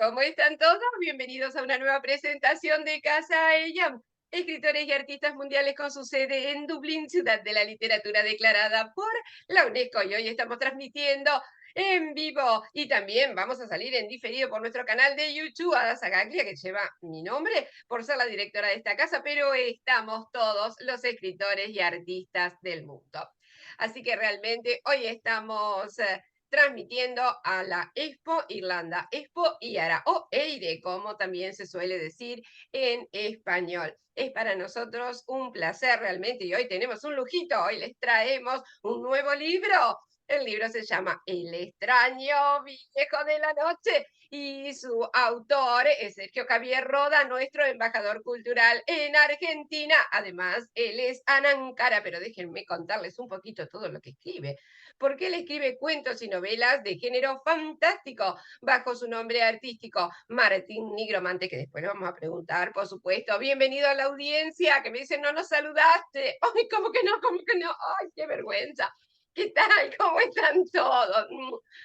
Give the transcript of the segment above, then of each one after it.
¿Cómo están todos? Bienvenidos a una nueva presentación de Casa Ella. Escritores y artistas mundiales con su sede en Dublín, ciudad de la literatura declarada por la UNESCO. Y hoy estamos transmitiendo en vivo y también vamos a salir en diferido por nuestro canal de YouTube. Ada Sagaglia, que lleva mi nombre por ser la directora de esta casa, pero estamos todos los escritores y artistas del mundo. Así que realmente hoy estamos transmitiendo a la Expo Irlanda, Expo Iara o EIRE, como también se suele decir en español. Es para nosotros un placer realmente y hoy tenemos un lujito, hoy les traemos un nuevo libro. El libro se llama El extraño viejo de la noche y su autor es Sergio Javier Roda, nuestro embajador cultural en Argentina. Además, él es Anankara, pero déjenme contarles un poquito todo lo que escribe, porque él escribe cuentos y novelas de género fantástico bajo su nombre artístico, Martín Nigromante, que después le vamos a preguntar, por supuesto. Bienvenido a la audiencia, que me dicen, no nos saludaste. Ay, ¿cómo que no? ¿Cómo que no? Ay, qué vergüenza. ¿Qué tal? ¿Cómo están todos?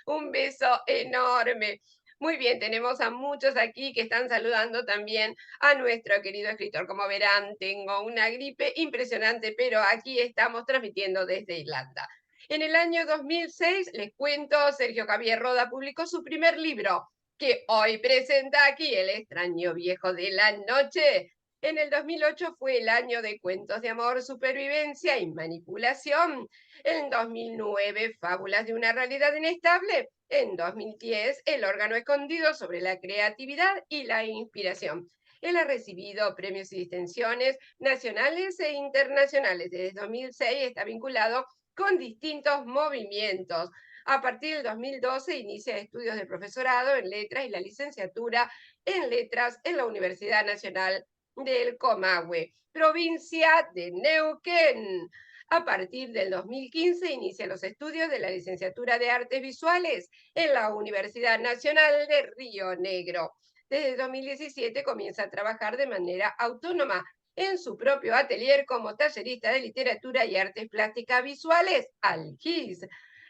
Un beso enorme. Muy bien, tenemos a muchos aquí que están saludando también a nuestro querido escritor. Como verán, tengo una gripe impresionante, pero aquí estamos transmitiendo desde Irlanda. En el año 2006, les cuento, Sergio Javier Roda publicó su primer libro, que hoy presenta aquí, El extraño viejo de la noche. En el 2008 fue el año de Cuentos de amor, supervivencia y manipulación. En 2009, Fábulas de una realidad inestable. En 2010, El órgano escondido sobre la creatividad y la inspiración. Él ha recibido premios y distinciones nacionales e internacionales. Desde 2006 está vinculado con distintos movimientos. A partir del 2012 inicia estudios de profesorado en letras y la licenciatura en letras en la Universidad Nacional del Comahue, provincia de Neuquén. A partir del 2015 inicia los estudios de la licenciatura de Artes Visuales en la Universidad Nacional de Río Negro. Desde 2017 comienza a trabajar de manera autónoma en su propio atelier como tallerista de literatura y artes plásticas visuales, Algis,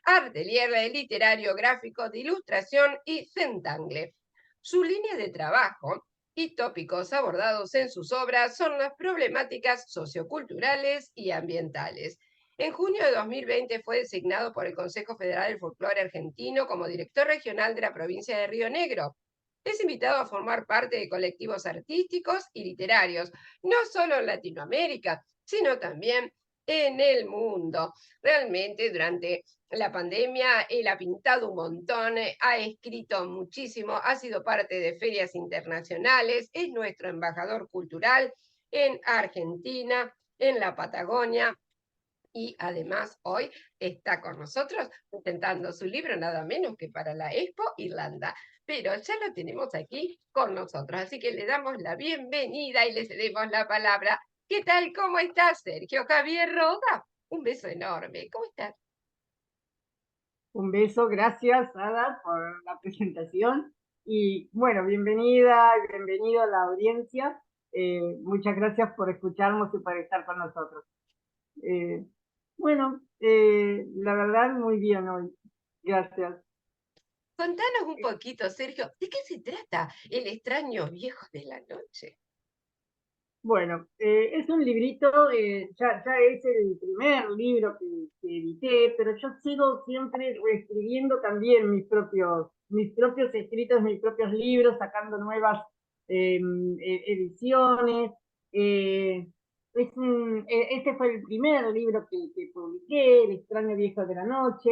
atelier literario gráfico de ilustración y Centangle. Su línea de trabajo y tópicos abordados en sus obras son las problemáticas socioculturales y ambientales. En junio de 2020 fue designado por el Consejo Federal del Folclore Argentino como director regional de la provincia de Río Negro. Es invitado a formar parte de colectivos artísticos y literarios, no solo en Latinoamérica, sino también en el mundo. Realmente durante la pandemia él ha pintado un montón, ha escrito muchísimo, ha sido parte de ferias internacionales, es nuestro embajador cultural en Argentina, en la Patagonia, y además hoy está con nosotros presentando su libro nada menos que para la Expo Irlanda. Pero ya lo tenemos aquí con nosotros, así que le damos la bienvenida y le cedemos la palabra. ¿Qué tal? ¿Cómo estás, Sergio Javier Roda? Un beso enorme. ¿Cómo estás? Un beso, gracias Ada por la presentación y bueno, bienvenida y bienvenido a la audiencia. Muchas gracias por escucharnos y por estar con nosotros. Eh, la verdad muy bien hoy, gracias. Contanos un poquito, Sergio, ¿de qué se trata El extraño viejo de la noche? Es un librito, ya es el primer libro que edité, pero yo sigo siempre reescribiendo también mis propios escritos, mis propios libros, sacando nuevas ediciones. Eh, este fue el primer libro que publiqué, El extraño viejo de la noche,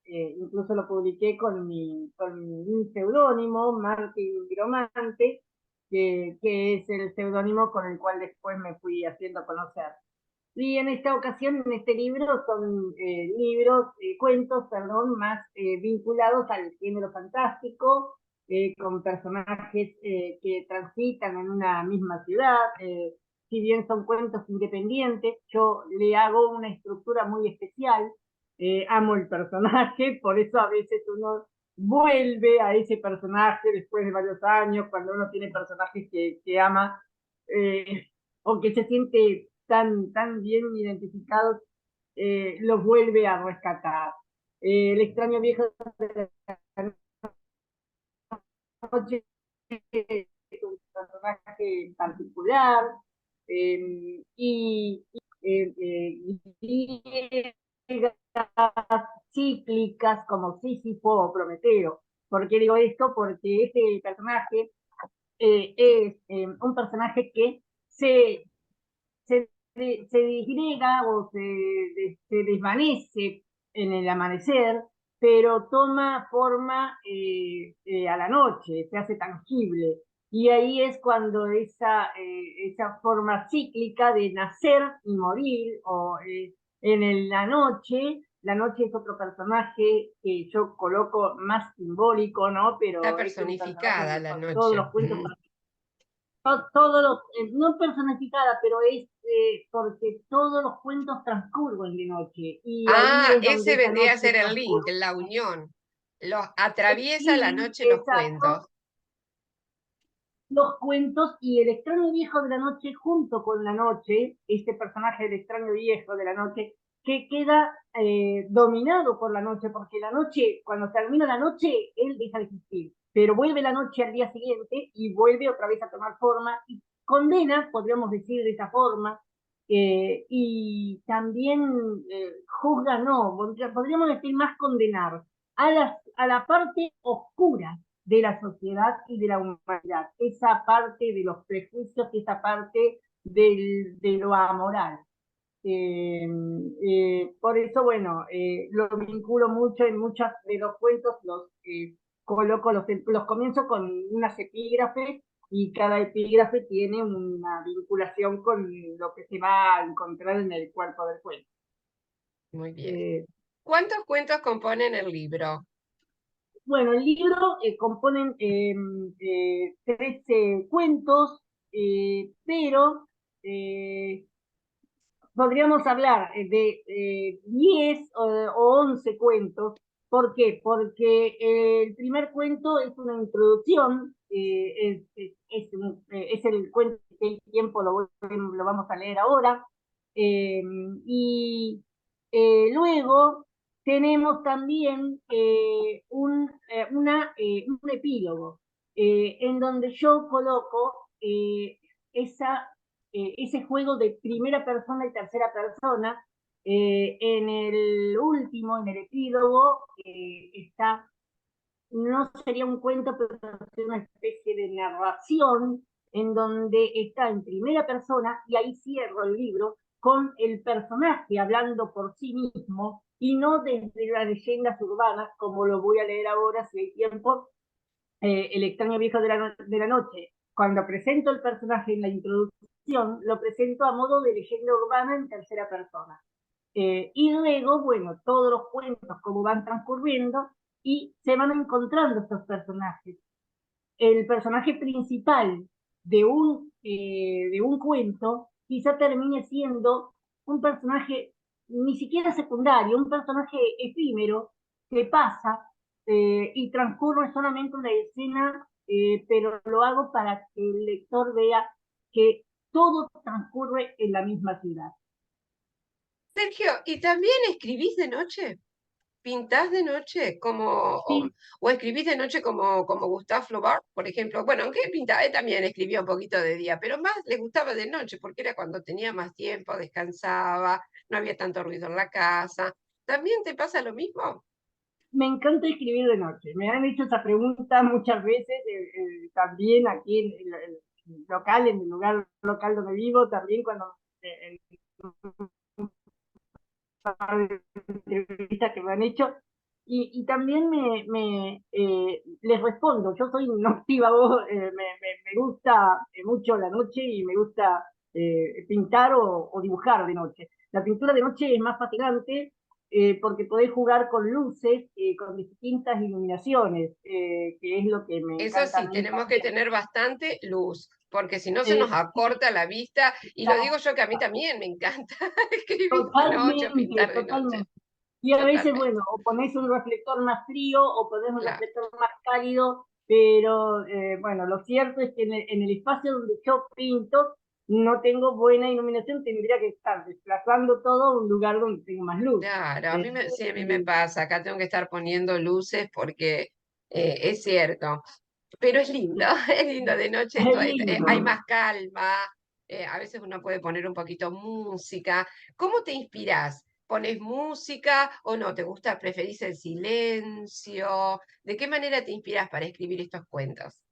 incluso lo publiqué con mi seudónimo, Martín Gromante, que es el seudónimo con el cual después me fui haciendo conocer. Y en esta ocasión, en este libro, son cuentos, perdón, más vinculados al género fantástico, con personajes que transitan en una misma ciudad. Si bien son cuentos independientes, yo le hago una estructura muy especial. Amo el personaje, por eso a veces uno vuelve a ese personaje después de varios años, cuando uno tiene personajes que ama, eh, o que se siente tan bien identificados, los vuelve a rescatar. El extraño viejo noche es un personaje particular, y cíclicas como Sísifo o Prometeo. ¿Por qué digo esto? Porque este personaje es un personaje que se, se disgrega o se desvanece en el amanecer, pero toma forma a la noche, se hace tangible. Y ahí es cuando esa forma cíclica de nacer y morir, o la noche es otro personaje que yo coloco más simbólico, ¿no? Está Pero es un personaje personificada donde la todos los noche. cuentos todos los, no personificada, pero es porque todos los cuentos transcurren de noche y ahí Ah, es donde ese esa vendría a noche ser el link, transcurre. la unión. Los atraviesa la Sí, noche los cuentos. exacto, los cuentos y el extraño viejo de la noche junto con la noche, este personaje del extraño viejo de la noche, que queda dominado por la noche, porque la noche, cuando termina la noche, él deja de existir, pero vuelve la noche al día siguiente y vuelve otra vez a tomar forma y condena, podríamos decir de esa forma, y también juzga, no, podríamos decir más condenar a la parte oscura de la sociedad y de la humanidad, esa parte de los prejuicios, esa parte de lo amoral. Por eso, bueno, lo vinculo mucho en muchos de los cuentos, coloco, los comienzo con unas epígrafes y cada epígrafe tiene una vinculación con lo que se va a encontrar en el cuerpo del cuento. Muy bien. Eh, ¿Cuántos cuentos componen el libro? Bueno, el libro componen 13 cuentos, pero eh, podríamos hablar de 10 o 11 cuentos. ¿Por qué? Porque el primer cuento es una introducción, es el cuento que el tiempo lo vamos a leer ahora, eh, y luego tenemos también un epílogo, en donde yo coloco ese juego de primera persona y tercera persona. En el último, en el epílogo, está, no sería un cuento, pero sería una especie de narración en donde está en primera persona y ahí cierro el libro con el personaje hablando por sí mismo y no desde las leyendas urbanas, como lo voy a leer ahora si hay tiempo, El extraño viejo de la noche. Cuando presento el personaje en la introducción, lo presento a modo de leyenda urbana en tercera persona. Y luego, bueno, todos los cuentos como van transcurriendo y se van encontrando estos personajes. El personaje principal de un cuento quizá termine siendo un personaje ni siquiera secundario, un personaje efímero que pasa y transcurre solamente una escena, pero lo hago para que el lector vea que todo transcurre en la misma ciudad. Sergio, ¿y también escribís de noche? ¿Pintás de noche como, Sí, o escribís de noche como Gustave Flaubert, por ejemplo? Bueno, aunque él pintaba, él también escribía un poquito de día, pero más le gustaba de noche porque era cuando tenía más tiempo, descansaba, no había tanto ruido en la casa. ¿También te pasa lo mismo? me encanta escribir de noche. Me han hecho esa pregunta muchas veces, también aquí el local, en el lugar local donde vivo, también cuando en entrevistas que me han hecho, y también les respondo. Yo soy noctiva, me gusta mucho la noche y me gusta pintar o dibujar de noche. La pintura de noche es más fascinante porque podés jugar con luces, con distintas iluminaciones, que es lo que me Eso encanta a sí, mí tenemos que también. tener bastante luz, porque si no se nos Sí, acorta la vista, y lo digo yo que a mí también me encanta escribir de noche o totalmente, pintar de noche, totalmente. Y a veces, totalmente, bueno, o pones un reflector más frío o pones un claro. reflector más cálido, pero bueno, lo cierto es que en el espacio donde yo pinto no tengo buena iluminación, tendría que estar desplazando todo a un lugar donde tengo más luz. Claro, Eh, sí, a mí me y pasa, acá tengo que estar poniendo luces porque es cierto. Pero es lindo, es lindo de noche, Es lindo. hay más calma, a veces uno puede poner un poquito música. ¿Cómo te inspirás? ¿Pones música o no? ¿Te gusta, preferís el silencio? ¿De qué manera te inspirás para escribir estos cuentos?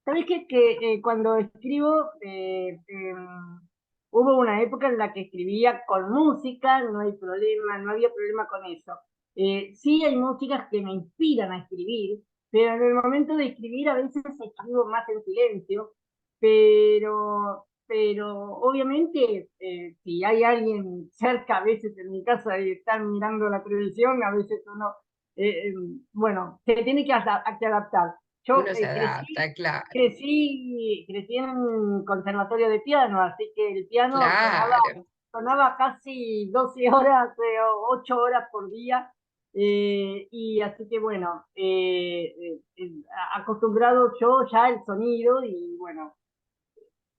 ¿Sabés que cuando escribo, hubo una época en la que escribía con música, no hay problema, no había problema con eso. Sí hay músicas que me inspiran a escribir, pero en el momento de escribir a veces escribo más en silencio, pero obviamente si hay alguien cerca, a veces en mi casa y están mirando la televisión, a veces uno, bueno, se tiene que adaptar. Yo Uno se crecí adapta, claro, crecí en un conservatorio de piano, así que el piano claro. sonaba casi 12 horas, 8 horas por día, y así que bueno, acostumbrado yo ya al sonido y bueno,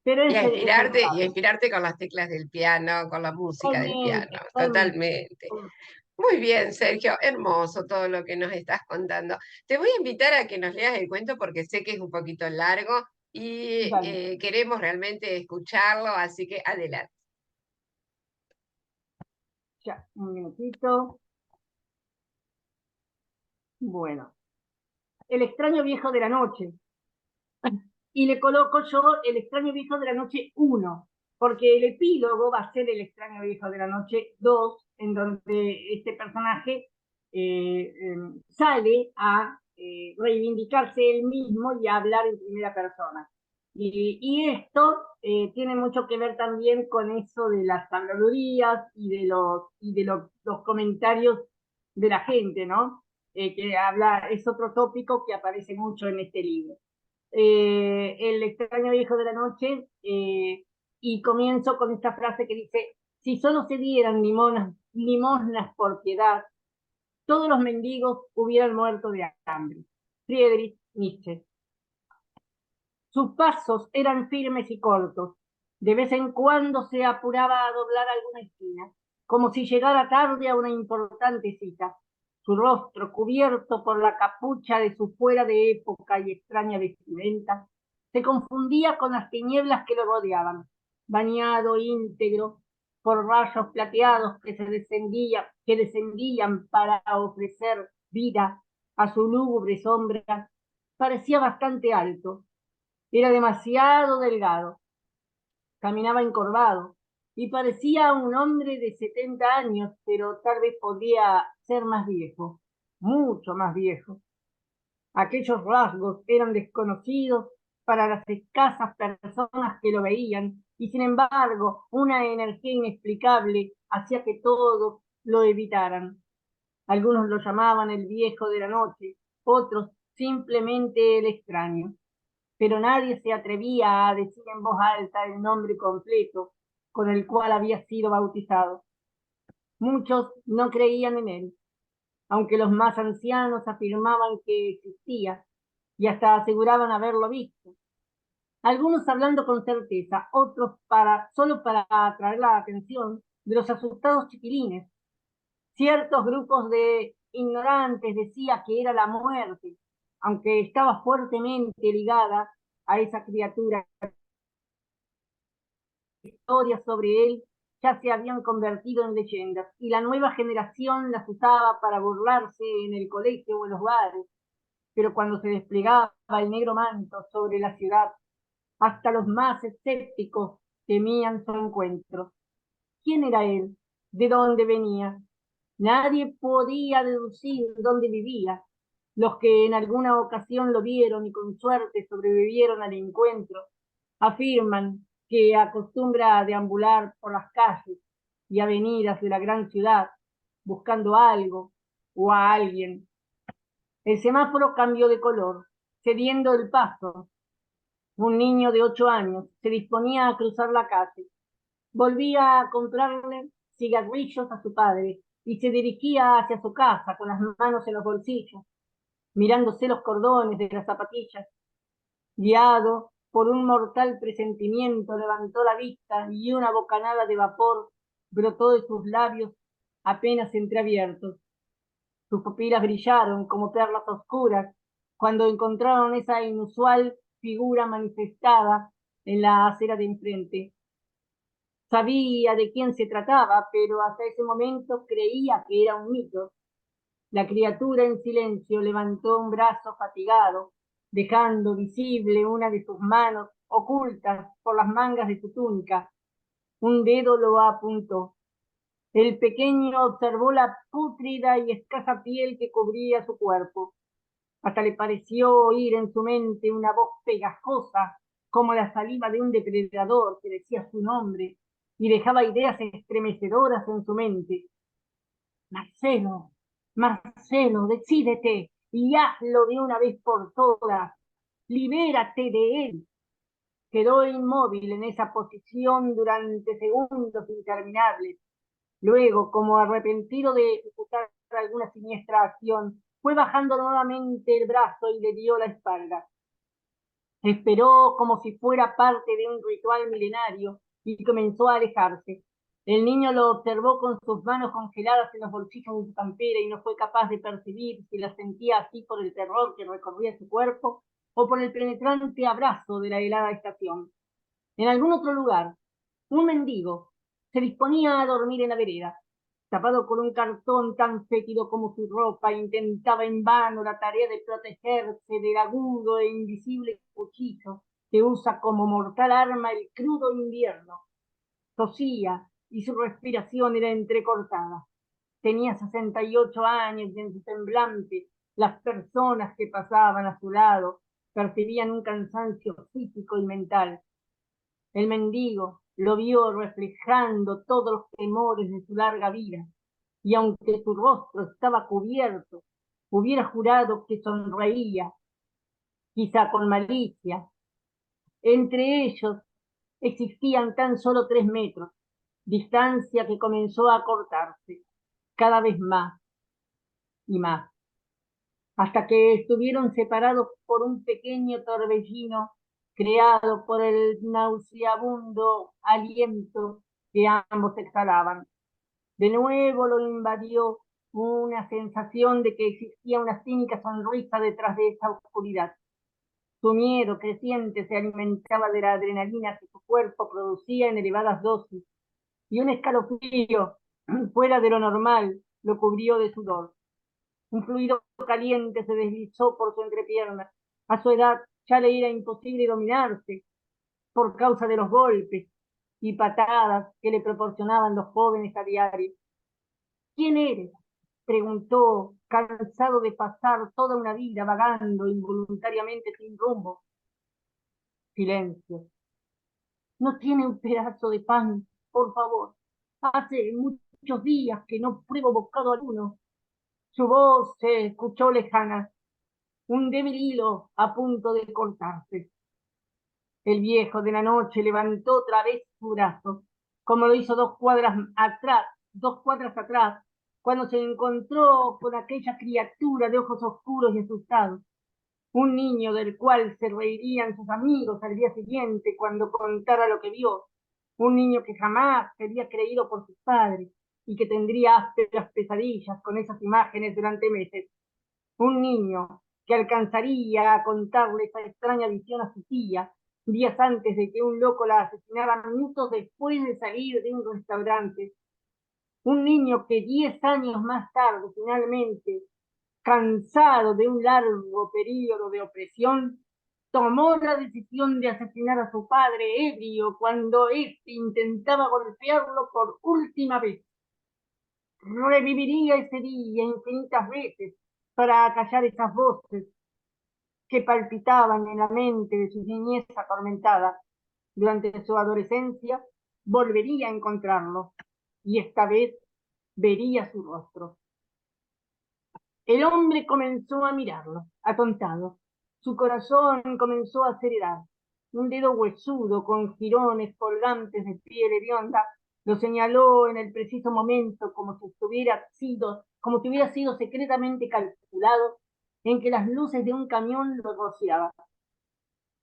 pero Y a inspirarte con las teclas del piano, con la música del piano, totalmente, totalmente. totalmente. Muy bien, Sergio, hermoso todo lo que nos estás contando. Te voy a invitar a que nos leas el cuento porque sé que es un poquito largo y Dale, queremos realmente escucharlo, así que adelante. ya, un minutito. Bueno, el extraño viejo de la noche. Y le coloco yo el extraño viejo de la noche 1, porque el epílogo va a ser el extraño viejo de la noche 2, en donde este personaje sale a reivindicarse él mismo y a hablar en primera persona. Y esto tiene mucho que ver también con eso de las habladurías los comentarios de la gente, ¿no? Que habla, es otro tópico que aparece mucho en este libro. El extraño hijo de la noche, y comienzo con esta frase que dice, si solo se dieran limosnas por piedad, todos los mendigos hubieran muerto de hambre. Friedrich Nietzsche. Sus pasos eran firmes y cortos. De vez en cuando se apuraba a doblar alguna esquina, como si llegara tarde a una importante cita. Su rostro, cubierto por la capucha de su fuera de época y extraña vestimenta, se confundía con las tinieblas que lo rodeaban, bañado íntegro por rayos plateados que descendían para ofrecer vida a su lúgubre sombra. Parecía bastante alto, era demasiado delgado, caminaba encorvado y parecía un hombre de 70 años, pero tal vez podría ser más viejo, mucho más viejo. Aquellos rasgos eran desconocidos para las escasas personas que lo veían y sin embargo una energía inexplicable hacía que todos lo evitaran. Algunos lo llamaban el viejo de la noche, otros simplemente el extraño, pero nadie se atrevía a decir en voz alta el nombre completo con el cual había sido bautizado. Muchos no creían en él, aunque los más ancianos afirmaban que existía y hasta aseguraban haberlo visto. Algunos hablando con certeza, otros solo para atraer la atención de los asustados chiquilines. Ciertos grupos de ignorantes decían que era la muerte, aunque estaba fuertemente ligada a esa criatura. Historias sobre él ya se habían convertido en leyendas y la nueva generación las usaba para burlarse en el colegio o en los bares, pero cuando se desplegaba el negro manto sobre la ciudad, hasta los más escépticos temían su encuentro. ¿Quién era él? ¿De dónde venía? Nadie podía deducir dónde vivía. Los que en alguna ocasión lo vieron y con suerte sobrevivieron al encuentro, afirman que acostumbra a deambular por las calles y avenidas de la gran ciudad buscando algo o a alguien. El semáforo cambió de color, cediendo el paso. Un niño de 8 años se disponía a cruzar la calle. Volvía a comprarle cigarrillos a su padre y se dirigía hacia su casa con las manos en los bolsillos, mirándose los cordones de las zapatillas. Guiado por un mortal presentimiento, levantó la vista y una bocanada de vapor brotó de sus labios apenas entreabiertos. Sus pupilas brillaron como perlas oscuras cuando encontraron esa inusual figura manifestada en la acera de enfrente. Sabía de quién se trataba, pero hasta ese momento creía que era un mito. La criatura en silencio levantó un brazo fatigado, dejando visible una de sus manos ocultas por las mangas de su túnica. Un dedo lo apuntó. El pequeño observó la pútrida y escasa piel que cubría su cuerpo. Hasta le pareció oír en su mente una voz pegajosa, como la saliva de un depredador que decía su nombre y dejaba ideas estremecedoras en su mente. Marcelo, Marcelo, decídete y hazlo de una vez por todas. Libérate de él. Quedó inmóvil en esa posición durante segundos interminables. Luego, como arrepentido de ejecutar alguna siniestra acción, fue bajando nuevamente el brazo y le dio la espalda. Esperó como si fuera parte de un ritual milenario y comenzó a alejarse. El niño lo observó con sus manos congeladas en los bolsillos de su campera y no fue capaz de percibir si las sentía así por el terror que recorría su cuerpo o por el penetrante abrazo de la helada estación. En algún otro lugar, un mendigo se disponía a dormir en la vereda. Tapado con un cartón tan fétido como su ropa, intentaba en vano la tarea de protegerse del agudo e invisible cuchillo que usa como mortal arma el crudo invierno. Tosía y su respiración era entrecortada. Tenía 68 años y en su semblante las personas que pasaban a su lado percibían un cansancio físico y mental. El mendigo lo vio reflejando todos los temores de su larga vida, y aunque su rostro estaba cubierto, hubiera jurado que sonreía, quizá con malicia. Entre ellos existían tan solo 3 metros, distancia que comenzó a acortarse cada vez más y más, hasta que estuvieron separados por un pequeño torbellino creado por el nauseabundo aliento que ambos exhalaban. De nuevo lo invadió una sensación de que existía una cínica sonrisa detrás de esa oscuridad. Su miedo creciente se alimentaba de la adrenalina que su cuerpo producía en elevadas dosis, y un escalofrío fuera de lo normal lo cubrió de sudor. Un fluido caliente se deslizó por su entrepierna. A su edad ya le era imposible dominarse por causa de los golpes y patadas que le proporcionaban los jóvenes a diario. ¿Quién eres? Preguntó, cansado de pasar toda una vida vagando involuntariamente sin rumbo. Silencio. ¿No tiene un pedazo de pan, por favor? Hace muchos días que no pruebo bocado alguno. Su voz se escuchó lejana, un débil hilo a punto de cortarse. El viejo de la noche levantó otra vez su brazo, como lo hizo 2 cuadras atrás, cuando se encontró con aquella criatura de ojos oscuros y asustados, un niño del cual se reirían sus amigos al día siguiente cuando contara lo que vio, un niño que jamás sería creído por sus padres y que tendría ásperas pesadillas con esas imágenes durante meses, un niño que alcanzaría a contarle esa extraña visión a su tía días antes de que un loco la asesinara minutos después de salir de un restaurante, un niño que 10 años más tarde finalmente, cansado de un largo periodo de opresión, tomó la decisión de asesinar a su padre ebrio cuando éste intentaba golpearlo por última vez. Reviviría ese día infinitas veces para acallar esas voces que palpitaban en la mente de su niñez atormentada. Durante su adolescencia volvería a encontrarlo y esta vez vería su rostro. El hombre comenzó a mirarlo, atontado. Su corazón comenzó a acelerar. Un dedo huesudo con jirones colgantes de piel hedionda lo señaló en el preciso momento como si hubiera sido secretamente calculado en que las luces de un camión lo rociaban,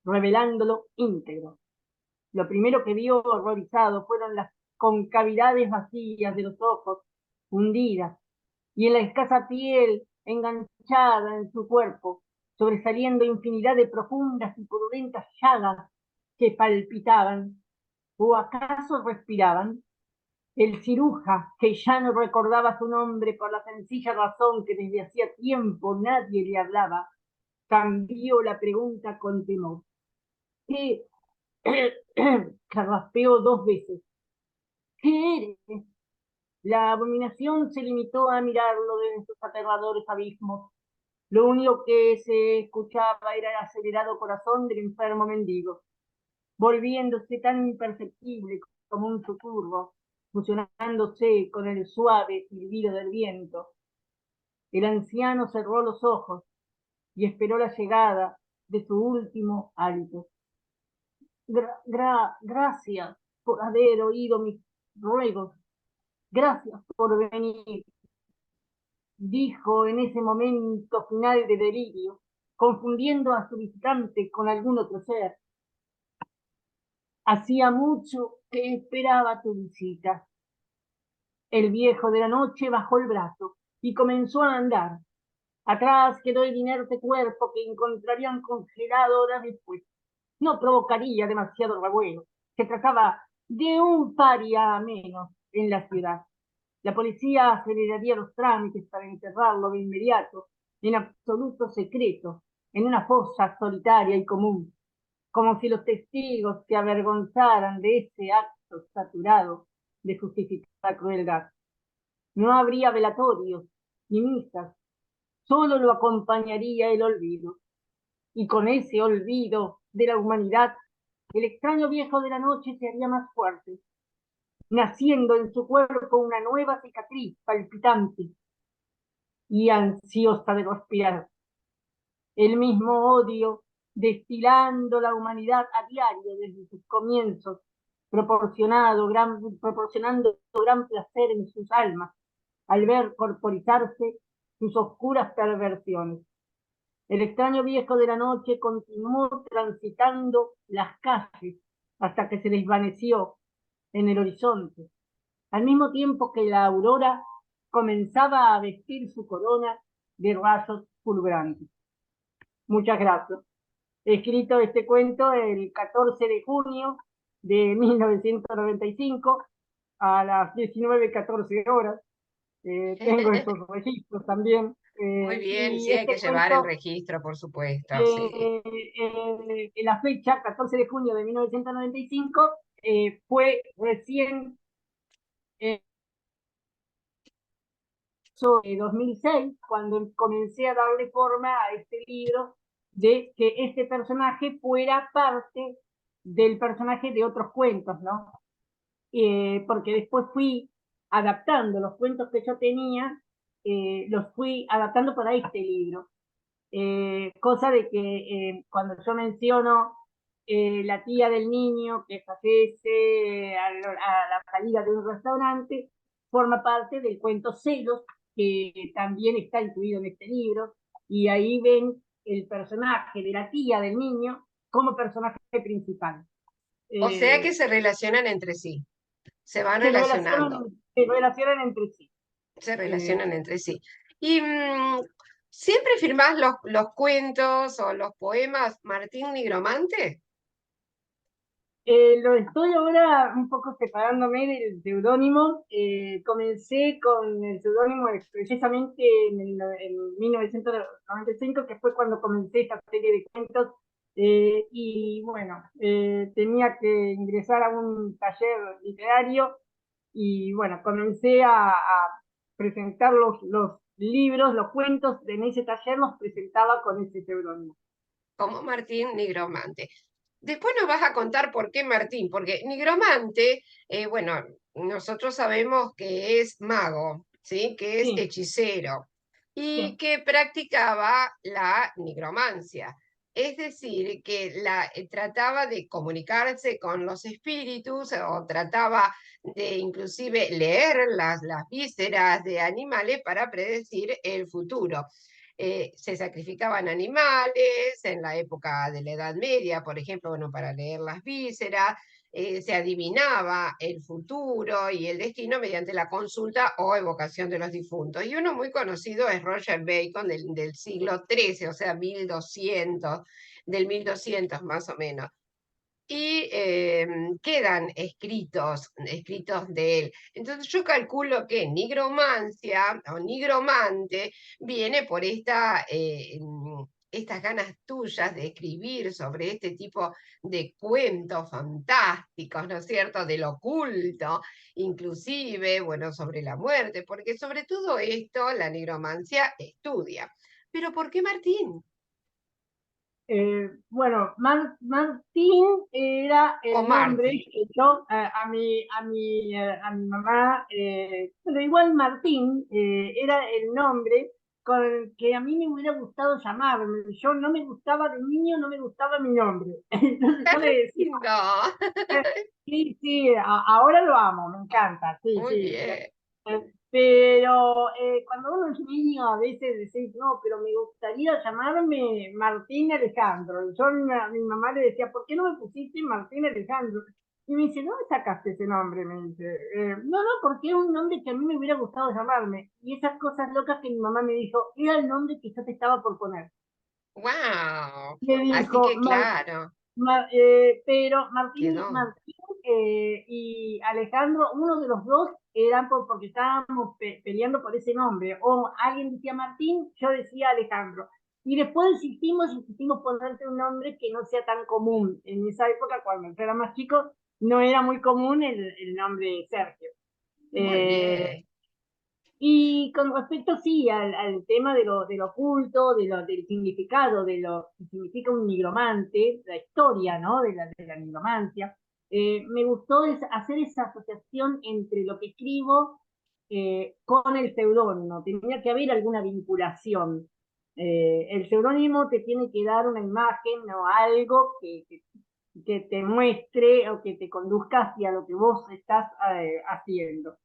revelándolo íntegro. Lo primero que vio horrorizado fueron las concavidades vacías de los ojos, hundidas, y en la escasa piel enganchada en su cuerpo, sobresaliendo infinidad de profundas y purulentas llagas que palpitaban, o acaso respiraban. El ciruja, que ya no recordaba su nombre por la sencilla razón que desde hacía tiempo nadie le hablaba, cambió la pregunta con temor. ¿Qué? Carraspeó 2 veces. ¿Qué eres? La abominación se limitó a mirarlo desde sus aterradores abismos. Lo único que se escuchaba era el acelerado corazón del enfermo mendigo, volviéndose tan imperceptible como un susurro, fusionándose con el suave silbido del viento. El anciano cerró los ojos y esperó la llegada de su último hálito. Gracias por haber oído mis ruegos. Gracias por venir, dijo en ese momento final de delirio, confundiendo a su visitante con algún otro ser. Hacía mucho que esperaba tu visita. El viejo de la noche bajó el brazo y comenzó a andar. Atrás quedó el inerte cuerpo que encontrarían congelado horas después. No provocaría demasiado revuelo. Se trataba de un paria menos en la ciudad. La policía aceleraría los trámites para enterrarlo de inmediato, en absoluto secreto, en una fosa solitaria y común, como si los testigos se avergonzaran de ese acto saturado de justificada crueldad. No habría velatorios ni misas, solo lo acompañaría el olvido. Y con ese olvido de la humanidad, el extraño viejo de la noche se haría más fuerte, naciendo en su cuerpo una nueva cicatriz palpitante y ansiosa de respirar. El mismo odio destilando la humanidad a diario desde sus comienzos, proporcionando gran placer en sus almas al ver corporizarse sus oscuras perversiones. El extraño viejo de la noche continuó transitando las calles hasta que se desvaneció en el horizonte, al mismo tiempo que la aurora comenzaba a vestir su corona de rayos fulgurantes. Muchas gracias. He escrito este cuento el 14 de junio de 1995 a las 19:14 horas. Tengo esos registros también. Muy bien, Y sí, hay que este llevar el cuento, registro, por supuesto, sí. en la fecha, 14 de junio de 1995, fue recién en 2006 cuando comencé a darle forma a este libro, de que este personaje fuera parte del personaje de otros cuentos, ¿no? Porque después fui adaptando los cuentos que yo tenía, los fui adaptando para este libro. Cosa de que cuando yo menciono la tía del niño que fallece a la salida de un restaurante, forma parte del cuento Celos, que también está incluido en este libro, y ahí ven el personaje de la tía del niño como personaje principal. O sea que Eh, se relacionan entre sí, se van se relacionando. relacionan, se relacionan entre sí. Se Eh, relacionan entre sí. Y ¿siempre firmás los cuentos o los poemas Martín Nigromante? Lo estoy ahora un poco separándome del seudónimo. Comencé con el seudónimo precisamente en 1995, que fue cuando comencé esta serie de cuentos. Y bueno, tenía que ingresar a un taller literario y bueno, comencé a presentar los libros, los cuentos en ese taller, los presentaba con ese seudónimo. Como Martín Nigromante. Después nos vas a contar por qué Martín, porque Nigromante, bueno, nosotros sabemos que es mago, ¿sí? Que es Sí, hechicero y sí. que practicaba la nigromancia. Es decir, que trataba de comunicarse con los espíritus o trataba de inclusive leer las vísceras de animales para predecir el futuro. Se sacrificaban animales en la época de la Edad Media, por ejemplo, bueno, para leer las vísceras. se adivinaba el futuro y el destino mediante la consulta o evocación de los difuntos. Y uno muy conocido es Roger Bacon del siglo XIII, o sea, 1200, del 1200 más o menos. Y quedan escritos de él. Entonces yo calculo que nigromancia o nigromante viene por estas ganas tuyas de escribir sobre este tipo de cuentos fantásticos, ¿no es cierto?, del oculto, inclusive, bueno, sobre la muerte, porque sobre todo esto la nigromancia estudia. Pero ¿por qué Martín? Bueno, Martín era O el nombre Marty. que yo a mi mamá, pero igual Martín era el nombre con el que a mí me hubiera gustado llamarme. Yo no me gustaba de niño, no me gustaba mi nombre. Entonces yo le decía, Lindo. sí, sí, ahora lo amo, me encanta, sí, Muy sí. bien. Pero cuando uno es niño a veces decís, no, pero me gustaría llamarme Martín Alejandro. Y yo a mi mamá le decía, ¿por qué no me pusiste Martín Alejandro? Y me dice, ¿dónde sacaste ese nombre? Me dice, no, no, porque es un nombre que a mí me hubiera gustado llamarme. Y esas cosas locas que mi mamá me dijo, era el nombre que yo te estaba por poner. Wow. Le Así dijo, que claro, pero quedó. Martín y Alejandro, uno de los dos eran porque estábamos peleando por ese nombre. O alguien decía Martín, yo decía Alejandro. Y después insistimos ponerte un nombre que no sea tan común. En esa época, cuando yo era más chico, no era muy común el nombre Sergio. Muy Eh, bien. y con respecto, sí, al tema de lo oculto, del significado, de lo que significa un nigromante, la historia, ¿no? De la nigromancia, me gustó hacer esa asociación entre lo que escribo con el seudónimo. Tenía que haber alguna vinculación. El seudónimo te tiene que dar una imagen o algo que te muestre o que te conduzca hacia lo que vos estás haciendo.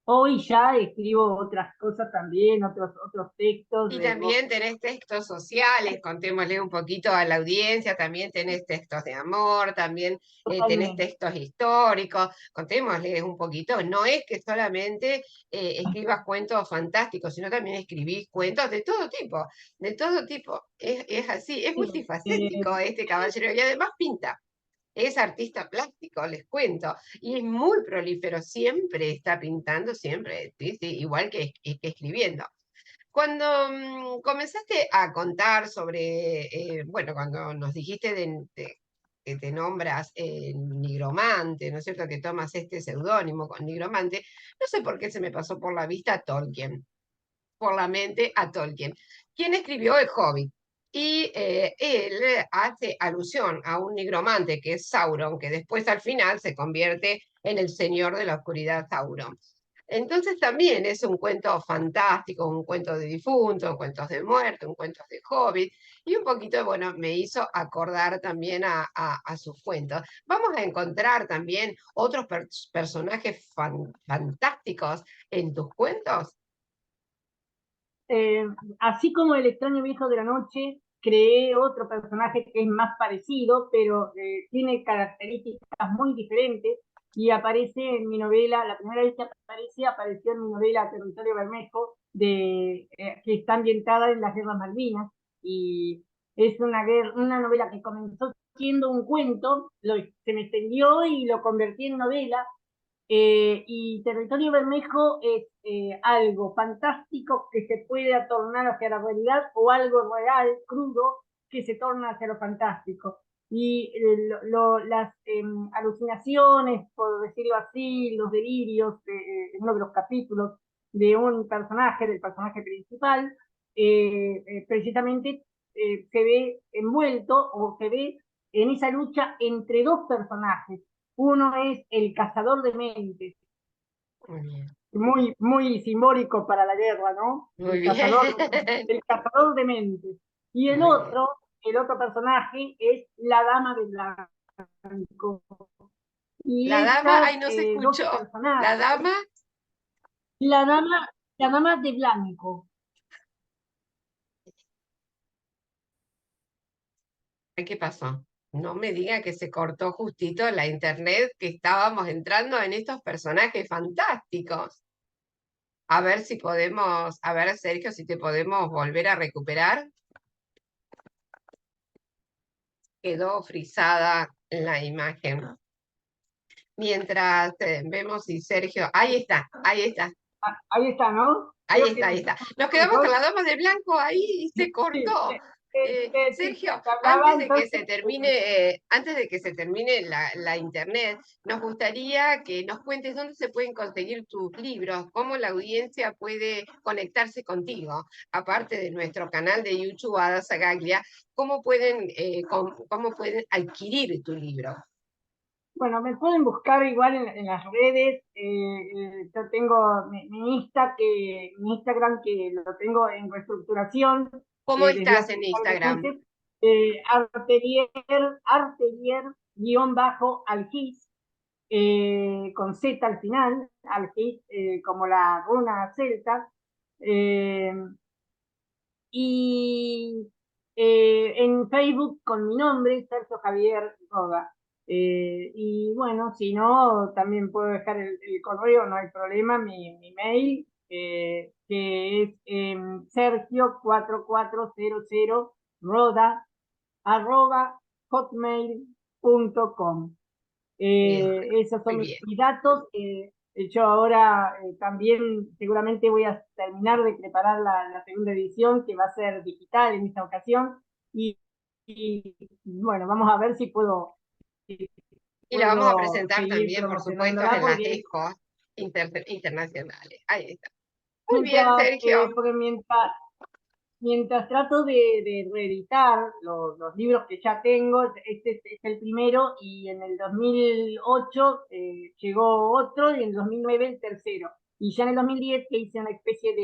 Hoy ya escribo otras cosas también, otros textos Y de voz. también tenés textos sociales, contémosle un poquito a la audiencia, también tenés textos de amor, también tenés Totalmente. textos históricos, contémosles un poquito. No es que solamente escribas cuentos fantásticos, sino también escribís cuentos de todo tipo, de todo tipo. Es así, es Sí, multifacético este caballero y además pinta. Es artista plástico, les cuento, y es muy prolífero, siempre está pintando, siempre, sí, sí, igual que escribiendo. Cuando comenzaste a contar sobre, bueno, cuando nos dijiste que te nombras nigromante, ¿no es cierto? Que tomas este seudónimo con nigromante, no sé por qué se me pasó por la vista Tolkien, por la mente a Tolkien, quien escribió El Hobbit. Y él hace alusión a un nigromante que es Sauron, que después al final se convierte en el señor de la oscuridad Sauron. Entonces también es un cuento fantástico, un cuento de difunto, un cuento de muerte, un cuento de hobbit, y un poquito, bueno, me hizo acordar también a sus cuentos. Vamos a encontrar también otros personajes fantásticos en tus cuentos. Eh, así como el extraño viejo de la noche, creé otro personaje que es más parecido, pero tiene características muy diferentes y aparece en mi novela, la primera vez que apareció en mi novela Territorio Bermejo, que está ambientada en las Guerras Malvinas y es una novela que comenzó siendo un cuento, se me extendió y lo convertí en novela y Territorio Bermejo es algo fantástico que se puede atornar hacia la realidad o algo real, crudo, que se torna hacia lo fantástico. Y las alucinaciones, por decirlo así, los delirios, en uno de los capítulos de un personaje, del personaje principal, precisamente se ve envuelto o se ve en esa lucha entre dos personajes. Uno es el cazador de mentes, Muy bien. muy simbólico para la guerra, ¿no? Muy bien, El cazador de mentes. Y muy bien. el otro personaje es la dama de blanco. La Y dama, esas ay, no se dos escuchó. La personajes, dama, la dama, la dama de blanco. ¿qué pasó? No me diga que se cortó justito la internet, que estábamos entrando en estos personajes fantásticos. A ver si podemos, a ver, Sergio, si te podemos volver a recuperar. Quedó frisada la imagen. Mientras vemos y Sergio, ahí está, ahí está. Ah, ahí está, ¿no? Ahí Creo está, que ahí está. Nos quedamos con la dama de blanco ahí y se sí, cortó. sí, Sergio, te hablaba entonces. antes de que se termine la internet, nos gustaría que nos cuentes dónde se pueden conseguir tus libros, cómo la audiencia puede conectarse contigo, aparte de nuestro canal de YouTube Ada Sagaglia, cómo pueden adquirir tu libro. Bueno, me pueden buscar igual en las redes. Yo tengo mi Instagram que lo tengo en reestructuración ¿Cómo desde estás hace en un par de Instagram? meses. Artelier-Algis, con Z al final, Algis, como la runa celta. Eh, y en Facebook con mi nombre, Sergio Javier Roda. Y bueno, si no, también puedo dejar el correo, no hay problema, mi mail, que es Sergio4400 Roda @hotmail.com. Bien, Esos son muy mis bien. datos. Yo ahora también seguramente voy a terminar de preparar la segunda edición, que va a ser digital en esta ocasión. Y, y, bueno, vamos a ver si Y la vamos a puedo presentar seguir también, por supuesto, promocionándola, en las porque expos internacionales. Ahí está. Muy bien, mientras, Sergio. porque mientras trato de reeditar los libros que ya tengo, este es el primero, y en el 2008 llegó otro, y en el 2009 el tercero. Y ya en el 2010 que hice una especie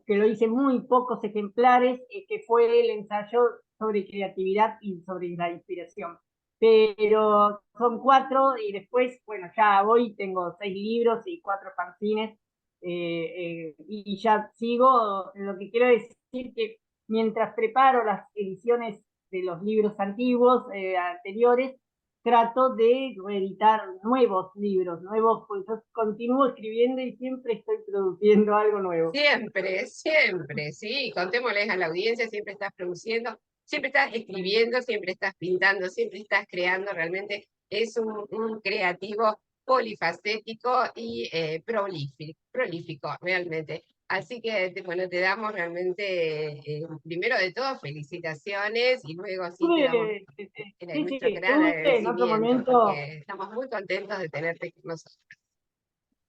que lo hice muy pocos ejemplares, que fue el ensayo sobre creatividad y sobre la inspiración. Pero son cuatro, y después, bueno, ya hoy tengo 6 libros y 4 fanzines, y ya sigo. Lo que quiero decir que mientras preparo las ediciones de los libros antiguos, anteriores, trato de reeditar nuevos libros, nuevos, pues yo continúo escribiendo y siempre estoy produciendo algo nuevo. Siempre, siempre, sí. Contémosles a la audiencia, siempre estás produciendo, siempre estás escribiendo, siempre estás pintando, siempre estás creando. Realmente es un creativo polifacético y prolífico, realmente. Así que, bueno, te damos realmente, primero de todo, felicitaciones y luego sí te damos Sí, sí, nuestro gran tuve en otro agradecimiento momento. porque estamos muy contentos de tenerte con nosotros.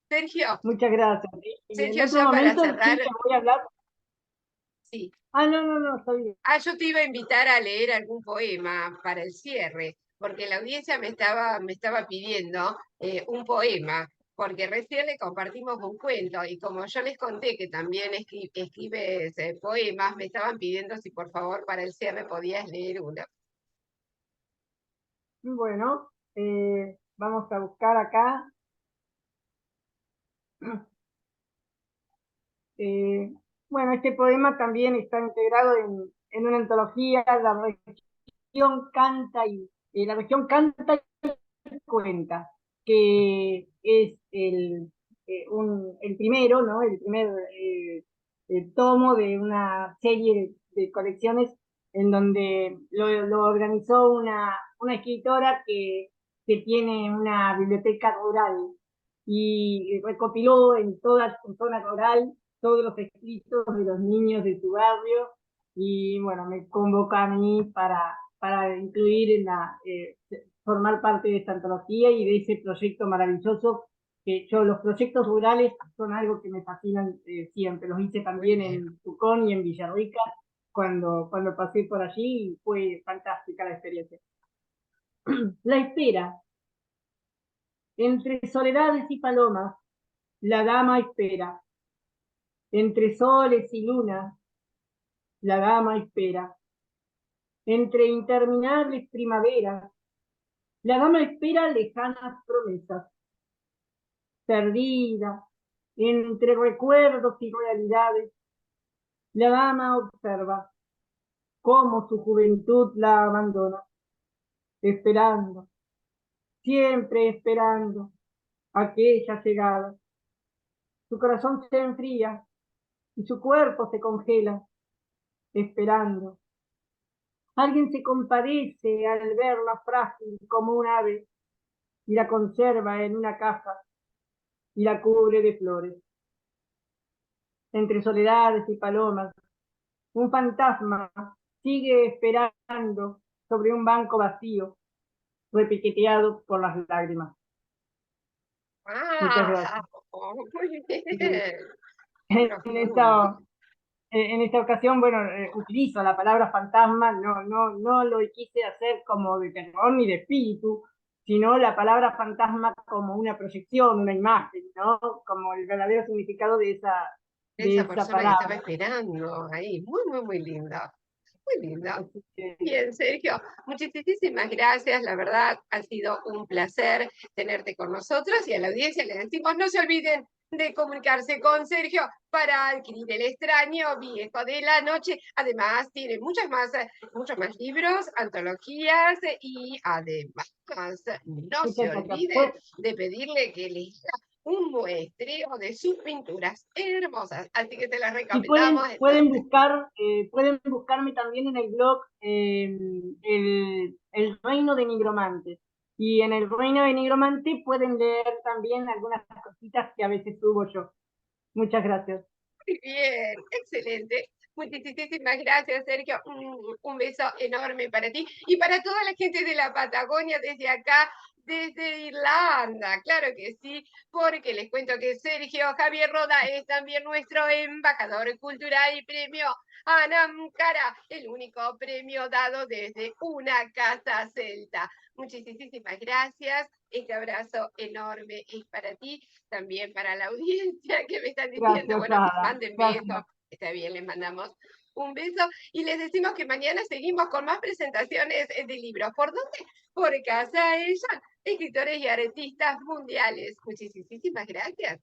Sergio, Muchas gracias. Y en Sergio, otro ya para momento sí cerrar, les voy a hablar. sí. Ah, no, no, no, está bien. Ah, yo te iba a invitar a leer algún poema para el cierre, porque la audiencia me estaba pidiendo un poema, porque recién le compartimos un cuento y como yo les conté que también escribes poemas, me estaban pidiendo si por favor para el cierre podías leer uno. Bueno, vamos a buscar acá. Eh, bueno, este poema también está integrado en una antología, la región canta y cuenta, que es el primero, ¿no? El primer tomo de una serie de colecciones en donde lo organizó una escritora que tiene una biblioteca rural, y recopiló en toda su zona rural todos los escritos de los niños de su barrio, y bueno, me convoca a mí para incluir formar parte de esta antología y de ese proyecto maravilloso. Que los proyectos rurales son algo que me fascinan, siempre. Los hice Muy también bien. en Tucón y en Villarrica cuando pasé por allí, y fue fantástica la experiencia. La espera. Entre soledades y palomas, la dama espera. Entre soles y lunas, la dama espera. Entre interminables primaveras, la dama espera lejanas promesas. Perdida entre recuerdos y realidades, la dama observa. cómo su juventud la abandona, esperando, siempre esperando aquella llegada. Su corazón se enfría y su cuerpo se congela, esperando. Alguien se compadece al verla frágil como un ave y la conserva en una caja y la cubre de flores. Entre soledades y palomas, un fantasma sigue esperando sobre un banco vacío, repiqueteado por las lágrimas. Muchas ¡Ah! gracias. Muy En bien. Profundo. esta, en esta ocasión, bueno, utilizo la palabra fantasma, no lo quise hacer como de terror ni de espíritu, sino la palabra fantasma como una proyección, una imagen, ¿no? Como el verdadero significado de Esa esa persona que estaba palabra. esperando ahí. Muy, muy, muy linda. Muy linda. Así que, Bien, Sergio, muchísimas gracias. La verdad, ha sido un placer tenerte con nosotros y a la audiencia le decimos, no se olviden de comunicarse con Sergio para adquirir El extraño viejo de la noche. Además, tiene muchos más libros, antologías y además, no se muchas gracias. olviden de pedirle que les un muestreo de sus pinturas hermosas. Así que te las Y recomendamos entonces. pueden buscarme también en el blog el Reino de Nigromante. Y en el Reino de Nigromante pueden leer también algunas cositas que a veces subo yo. Muchas gracias. Muy bien, excelente. Muchísimas gracias, Sergio. Un beso enorme para ti y para toda la gente de la Patagonia desde acá, desde Irlanda. Claro que sí, porque les cuento que Sergio Javier Roda es también nuestro embajador cultural y premio Anam Cara, el único premio dado desde una casa celta. Muchísimas gracias. Este abrazo enorme es para ti, también para la audiencia que me están diciendo, Gracias, bueno, Ada. manden besos. Gracias. Está bien, les mandamos un beso y les decimos que mañana seguimos con más presentaciones de libros. ¿Por dónde? Por Casa Ella, escritores y artistas mundiales. Muchísimas gracias.